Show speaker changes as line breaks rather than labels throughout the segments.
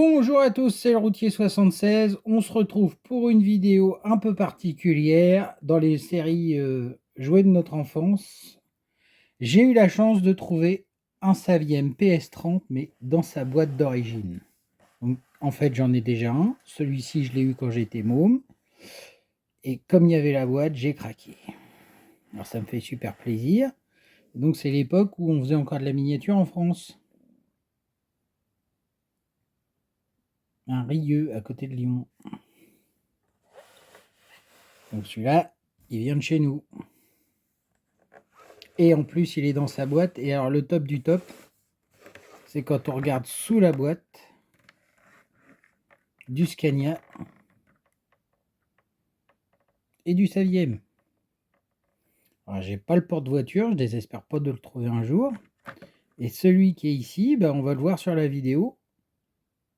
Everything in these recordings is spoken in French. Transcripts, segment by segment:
Bonjour à tous, c'est le routier 76. On se retrouve pour une vidéo un peu particulière dans les séries jouets de notre enfance. J'ai eu la chance de trouver un Saviem PS30, mais dans sa boîte d'origine. Donc, en fait, j'en ai déjà un. Celui-ci, je l'ai eu quand j'étais môme. Et comme il y avait la boîte, j'ai craqué. Alors, ça me fait super plaisir. Donc, c'est l'époque où on faisait encore de la miniature en France. Un Rieux, à côté de Lyon. Donc celui-là, il vient de chez nous. Et en plus, il est dans sa boîte. Et alors, le top du top, c'est quand on regarde sous la boîte du Scania et du Saviem. Alors, j'ai pas le porte-voiture, je désespère pas de le trouver un jour. Et celui qui est ici, on va le voir sur la vidéo,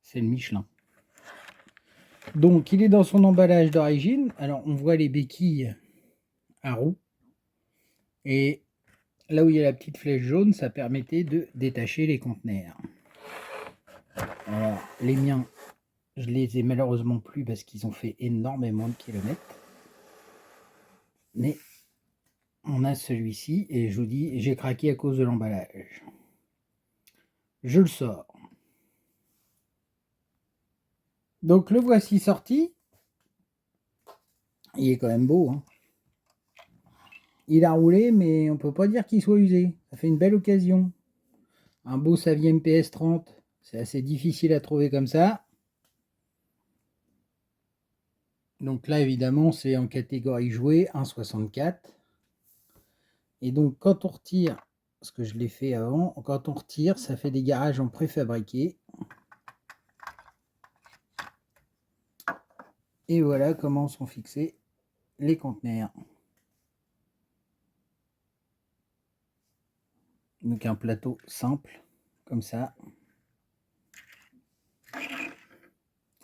c'est le Michelin. Donc, il est dans son emballage d'origine. Alors, on voit les béquilles à roues. Et là où il y a la petite flèche jaune, ça permettait de détacher les conteneurs. Alors, les miens, je les ai malheureusement plus parce qu'ils ont fait énormément de kilomètres. Mais on a celui-ci et je vous dis, j'ai craqué à cause de l'emballage. Je le sors. Donc le voici sorti. Il est quand même beau, hein. Il a roulé, mais on peut pas dire qu'il soit usé. Ça fait une belle occasion. Un beau Saviem PS30, c'est assez difficile à trouver comme ça. Donc là, évidemment, c'est en catégorie jouet, 1,64. Et donc, quand on retire, parce que je l'ai fait avant, quand on retire, ça fait des garages en préfabriqué. Et voilà comment sont fixés les conteneurs. Donc un plateau simple, comme ça.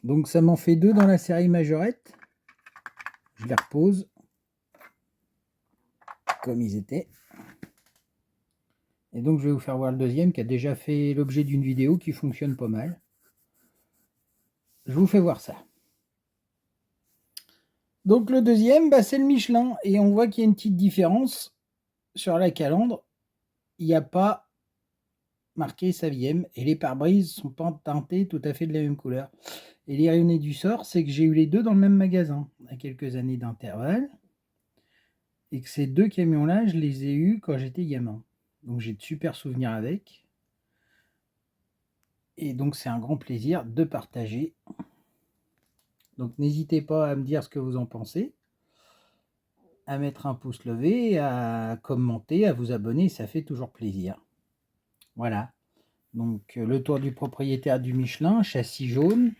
Donc ça m'en fait deux dans la série majorette. Je les repose comme ils étaient. Et donc je vais vous faire voir le deuxième qui a déjà fait l'objet d'une vidéo qui fonctionne pas mal. Je vous fais voir ça. Donc le deuxième, c'est le Michelin. Et on voit qu'il y a une petite différence sur la calandre. Il n'y a pas marqué Saviem et les pare-brises sont pas teintés tout à fait de la même couleur. Et l'ironie du sort, c'est que j'ai eu les deux dans le même magasin à quelques années d'intervalle. Et que ces deux camions-là, je les ai eus quand j'étais gamin. Donc j'ai de super souvenirs avec. Et donc c'est un grand plaisir de partager. Donc n'hésitez pas à me dire ce que vous en pensez, à mettre un pouce levé, à commenter, à vous abonner, ça fait toujours plaisir. Voilà. Donc le tour du propriétaire du Michelin, châssis jaune,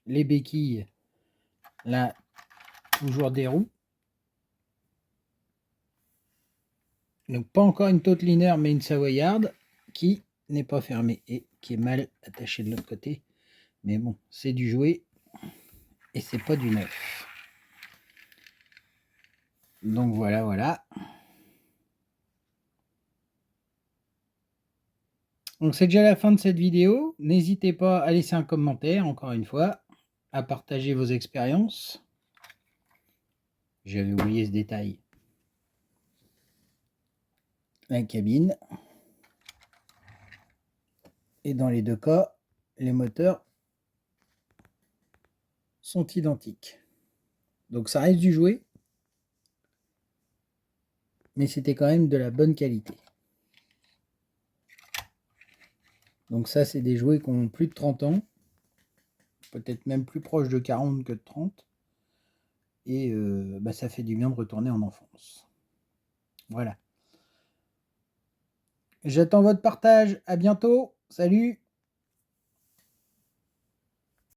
les béquilles, là, toujours des roues. Donc pas encore une Totliner, mais une Savoyarde qui n'est pas fermée et qui est mal attachée de l'autre côté. Mais bon, c'est du jouet et c'est pas du neuf. Donc voilà, voilà. Donc c'est déjà la fin de cette vidéo. N'hésitez pas à laisser un commentaire, encore une fois, à partager vos expériences. J'avais oublié ce détail. La cabine. Et dans les deux cas, les moteurs sont identiques. Donc ça reste du jouet, mais c'était quand même de la bonne qualité. Donc ça, c'est des jouets qui ont plus de 30 ans, peut-être même plus proche de 40 que de 30. Et ça fait du bien de retourner en enfance. Voilà. J'attends votre partage. À bientôt. Salut.